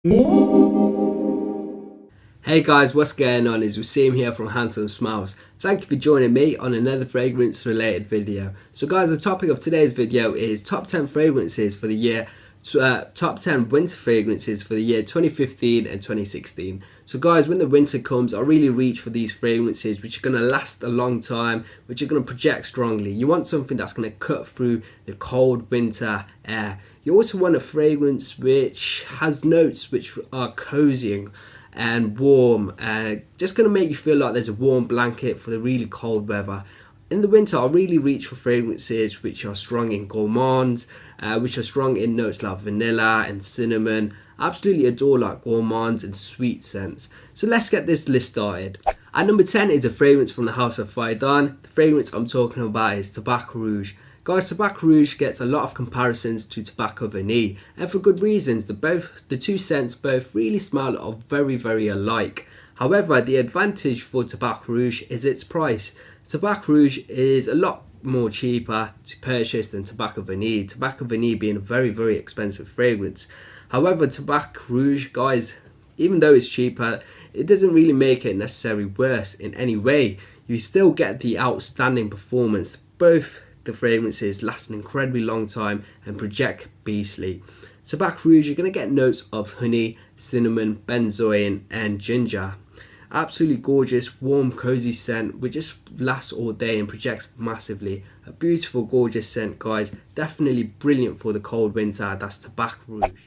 Hey guys, what's going on? It's Waseem here from Handsome Smiles. Thank you for joining me on another fragrance related video. So guys, the topic of today's video is top 10 fragrances for the year, top 10 winter fragrances for the year 2015 and 2016. So guys, when the winter comes, I really reach for these fragrances which are going to last a long time, which are going to project strongly. You want something that's going to cut through the cold winter air. You also want a fragrance which has notes which are cozy and warm, just going to make you feel like there's a warm blanket for the really cold weather. In the winter, I really reach for fragrances which are strong in gourmands, which are strong in notes like vanilla and cinnamon. I absolutely adore like gourmands and sweet scents. So let's get this list started. At number 10 is a fragrance from the house of Faydan. The fragrance I'm talking about is Tabac Rouge. Guys, Tabac Rouge gets a lot of comparisons to Tobacco Vanille, and for good reasons. The two scents both really smell of very alike. However, the advantage for Tabac Rouge is its price. Tabac Rouge is a lot more cheaper to purchase than Tobacco Vanille. Tobacco Vanille being a very expensive fragrance. However, Tabac Rouge, guys, even though it's cheaper, it doesn't really make it necessarily worse in any way. You still get the outstanding performance. Both the fragrances last an incredibly long time and project beastly. Tabac Rouge, you're going to get notes of honey, cinnamon, benzoin and ginger. Absolutely gorgeous, warm, cozy scent which just lasts all day and projects massively. A beautiful, gorgeous scent, guys. Definitely brilliant for the cold winter. That's Tabac Rouge.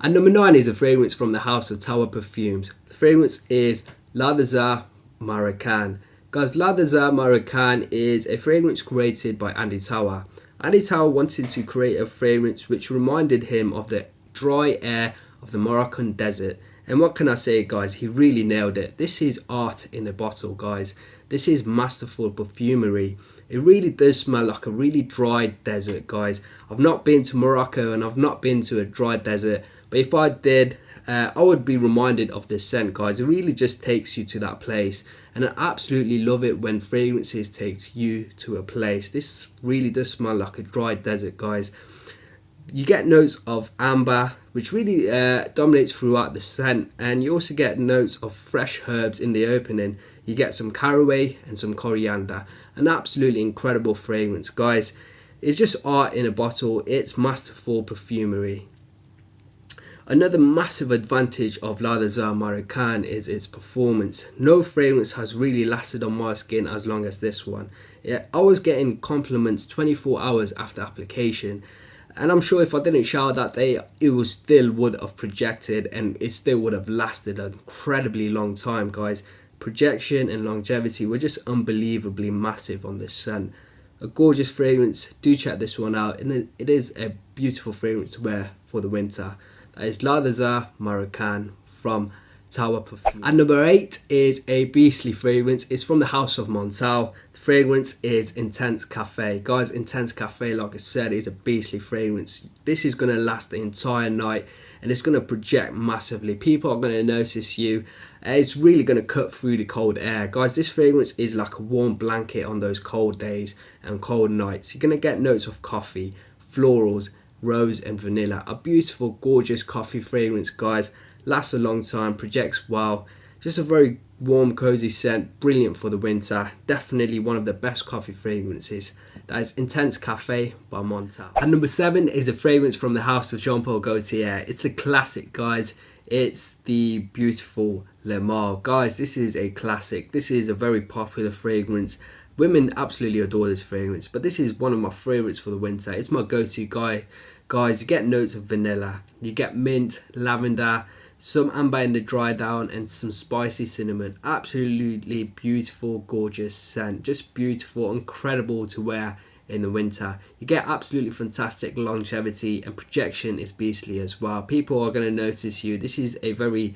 And number 9 is a fragrance from the house of Tower Perfumes. The fragrance is Oud Ispahan Marocain. Guys, Oud Ispahan Marocain is a fragrance created by Andy Tower. Andy Tower wanted to create a fragrance which reminded him of the dry air of the Moroccan desert. And what can I say, guys? He really nailed it. This is art in a bottle, guys. This is masterful perfumery. It really does smell like a really dry desert, guys. I've not been to Morocco and I've not been to a dry desert, but if I did, I would be reminded of this scent, guys. It really just takes you to that place, and I absolutely love it when fragrances take you to a place. This really does smell like a dry desert, guys. You get notes of amber, which really dominates throughout the scent, and you also get notes of fresh herbs in the opening. You get some caraway and some coriander. An absolutely incredible fragrance, guys. It's just art in a bottle. It's masterful perfumery. Another massive advantage of Oud Ispahan Marocain is its performance. No fragrance has really lasted on my skin as long as this one. I was getting compliments 24 hours after application, and I'm sure if I didn't shower that day, it still would have projected and it still would have lasted an incredibly long time, guys. Projection and longevity were just unbelievably massive on this scent. A gorgeous fragrance. Do check this one out, and it is a beautiful fragrance to wear for the winter. That is Oud Ispahan Marocain from Tower Perfume. And number 8 is a beastly fragrance. It's from the house of Montal. The fragrance is Intense Cafe. Guys, Intense Cafe, like I said, is a beastly fragrance. This is going to last the entire night and it's going to project massively. People are going to notice you. It's really going to cut through the cold air. Guys, this fragrance is like a warm blanket on those cold days and cold nights. You're going to get notes of coffee, florals, rose and vanilla. A beautiful, gorgeous coffee fragrance, guys. Lasts a long time, projects well. Just a very warm, cozy scent, brilliant for the winter. Definitely one of the best coffee fragrances. That is Intense Cafe by Montal. And number 7 is a fragrance from the house of Jean Paul Gaultier. It's the classic, guys. It's the beautiful Le Male. Guys, this is a classic. This is a very popular fragrance. Women absolutely adore this fragrance, but this is one of my favorites for the winter. It's my go-to guy. Guys, you get notes of vanilla, you get mint, lavender, some amber in the dry down and some spicy cinnamon. Absolutely beautiful, gorgeous scent. Just beautiful, incredible to wear in the winter. You get absolutely fantastic longevity, and projection is beastly as well. People are going to notice you. This is a very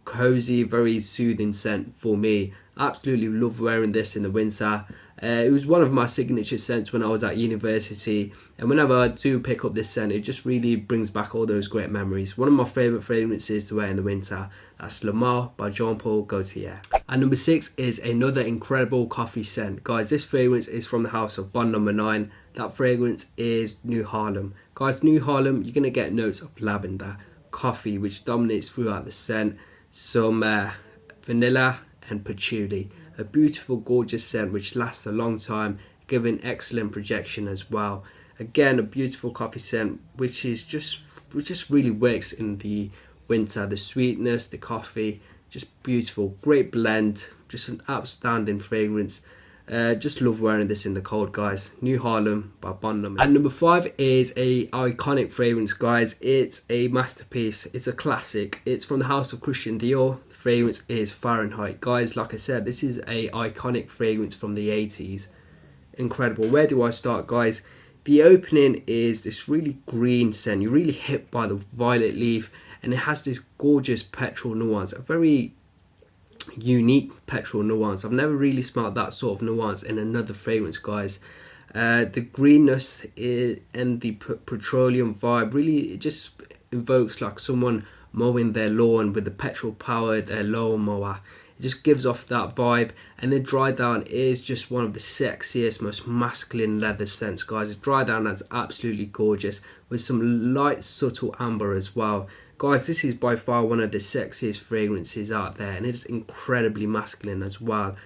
cozy, very soothing scent for me. Absolutely love wearing this in the winter. It was one of my signature scents when I was at university, and whenever I do pick up this scent, it just really brings back all those great memories. One of my favourite fragrances to wear in the winter. That's Le Male by Jean Paul Gaultier. And number 6 is another incredible coffee scent. Guys, this fragrance is from the house of Bond Number 9. That fragrance is New Haarlem. Guys, New Haarlem, you're going to get notes of lavender, coffee, which dominates throughout the scent, some vanilla and patchouli. A beautiful, gorgeous scent which lasts a long time, giving excellent projection as well. Again, a beautiful coffee scent which just really works in the winter. The sweetness, the coffee, just beautiful, great blend, just an outstanding fragrance. Just love wearing this in the cold, guys. New Haarlem by Bonham. And number 5 is a iconic fragrance, guys. It's a masterpiece. It's a classic. It's from the house of Christian Dior. The fragrance is Fahrenheit, guys. Like I said, this is a iconic fragrance from the 80s. Incredible. Where do I start, guys? The opening is this really green scent. You're really hit by the violet leaf, and it has this gorgeous petrol nuance, a very unique petrol nuance. I've never really smelled that sort of nuance in another fragrance, guys. The greenness and the petroleum vibe, really, it just evokes like someone mowing their lawn with the petrol powered lawnmower. It just gives off that vibe. And then Dry Down is just one of the sexiest, most masculine leather scents, guys. Dry Down, that's absolutely gorgeous, with some light subtle amber as well. Guys, this is by far one of the sexiest fragrances out there, and it's incredibly masculine as well.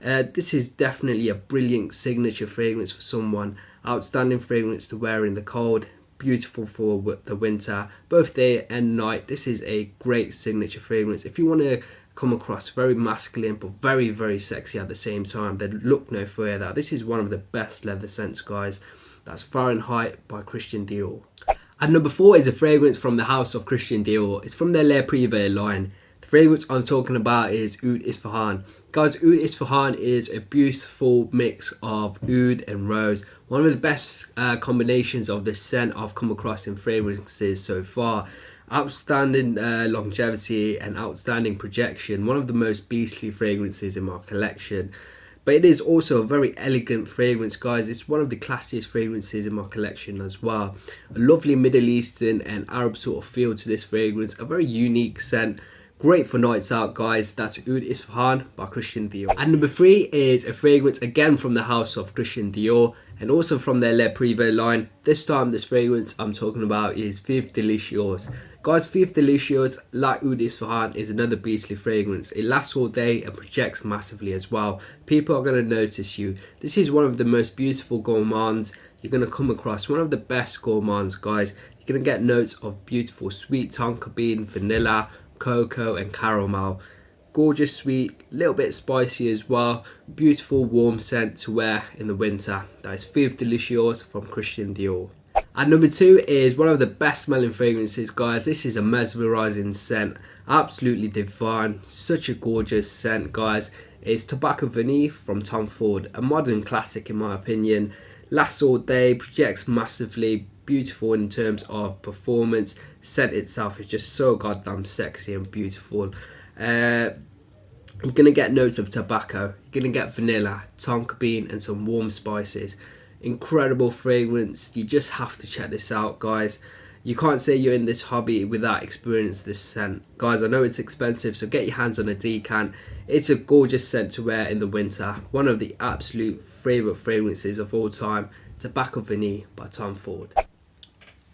This is definitely a brilliant signature fragrance for someone. Outstanding fragrance to wear in the cold, beautiful for the winter, both day and night. This is a great signature fragrance. If you want to come across very masculine but very, very sexy at the same time, then look no further. This is one of the best leather scents, guys. That's Fahrenheit by Christian Dior. And number 4 is a fragrance from the house of Christian Dior. It's from their Le Privé line. The fragrance I'm talking about is Oud Ispahan. Guys, Oud Ispahan is a beautiful mix of oud and rose. One of the best combinations of this scent I've come across in fragrances so far. Outstanding longevity and outstanding projection. One of the most beastly fragrances in my collection. But it is also a very elegant fragrance, guys. It's one of the classiest fragrances in my collection as well. A lovely Middle Eastern and Arab sort of feel to this fragrance. A very unique scent. Great for nights out, guys. That's Oud Ispahan by Christian Dior. And number 3 is a fragrance again from the house of Christian Dior and also from their Le Privé line. This time this fragrance I'm talking about is Feve Delicieuse. Guys, Feve Delicieuse, like Oud Ispahan, is another beastly fragrance. It lasts all day and projects massively as well. People are going to notice you. This is one of the most beautiful gourmands you're going to come across. One of the best gourmands, guys. You're going to get notes of beautiful sweet tonka bean, vanilla, cocoa and caramel. Gorgeous sweet, little bit spicy as well. Beautiful warm scent to wear in the winter. That is Feve Delicieuse from Christian Dior. And number 2 is one of the best smelling fragrances, guys. This is a mesmerizing scent. Absolutely divine. Such a gorgeous scent, guys. It's Tabac Vanille from Tom Ford. A modern classic in my opinion. Lasts all day, projects massively. Beautiful in terms of performance. Scent itself is just so goddamn sexy and beautiful. You're going to get notes of tobacco. You're going to get vanilla, tonka bean and some warm spices. Incredible fragrance. You just have to check this out, guys. You can't say you're in this hobby without experiencing this scent. Guys, I know it's expensive, so get your hands on a decant. It's a gorgeous scent to wear in the winter. One of the absolute favourite fragrances of all time. Tabac Vanille by Tom Ford.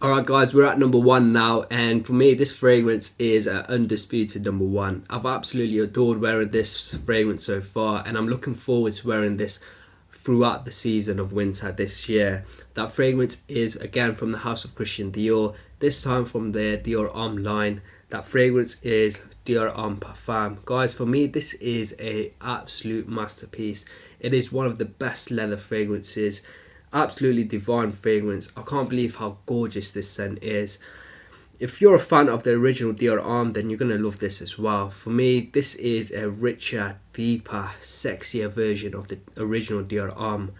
Alright guys, we're at number 1 now, and for me this fragrance is an undisputed number 1. I've absolutely adored wearing this fragrance so far, and I'm looking forward to wearing this throughout the season of winter this year. That fragrance is again from the house of Christian Dior, this time from their Dior Homme line. That fragrance is Dior Homme Parfum. Guys, for me this is a absolute masterpiece. It is one of the best leather fragrances. Absolutely divine fragrance. I can't believe how gorgeous this scent is. If you're a fan of the original Dior Homme, then you're going to love this as well. For me, this is a richer, deeper, sexier version of the original Dior Homme.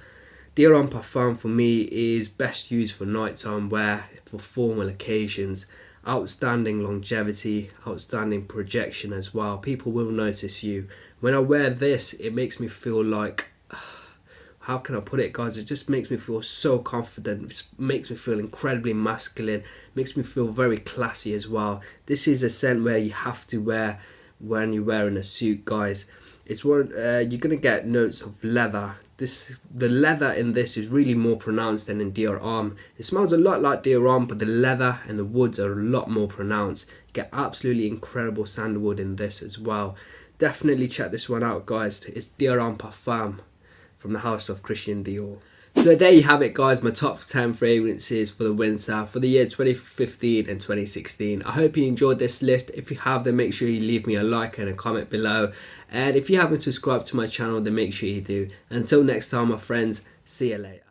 Dior Homme Parfum for me is best used for nighttime wear, for formal occasions. Outstanding longevity, outstanding projection as well. People will notice you. When I wear this, it makes me feel like, how can I put it, guys? It just makes me feel so confident. It makes me feel incredibly masculine. Makes me feel very classy as well. This is a scent where you have to wear when you're wearing a suit, guys. It's one you're gonna get notes of leather. The leather in this is really more pronounced than in Dior Homme. It smells a lot like Dior Homme, but the leather and the woods are a lot more pronounced. get absolutely incredible sandalwood in this as well. Definitely check this one out, guys. It's Dior Parfum from the house of Christian Dior. So there you have it, guys, my top 10 fragrances for the winter for the year 2015 and 2016. I hope you enjoyed this list. If you have, then make sure you leave me a like and a comment below. And if you haven't subscribed to my channel, then make sure you do. Until next time, my friends, see you later.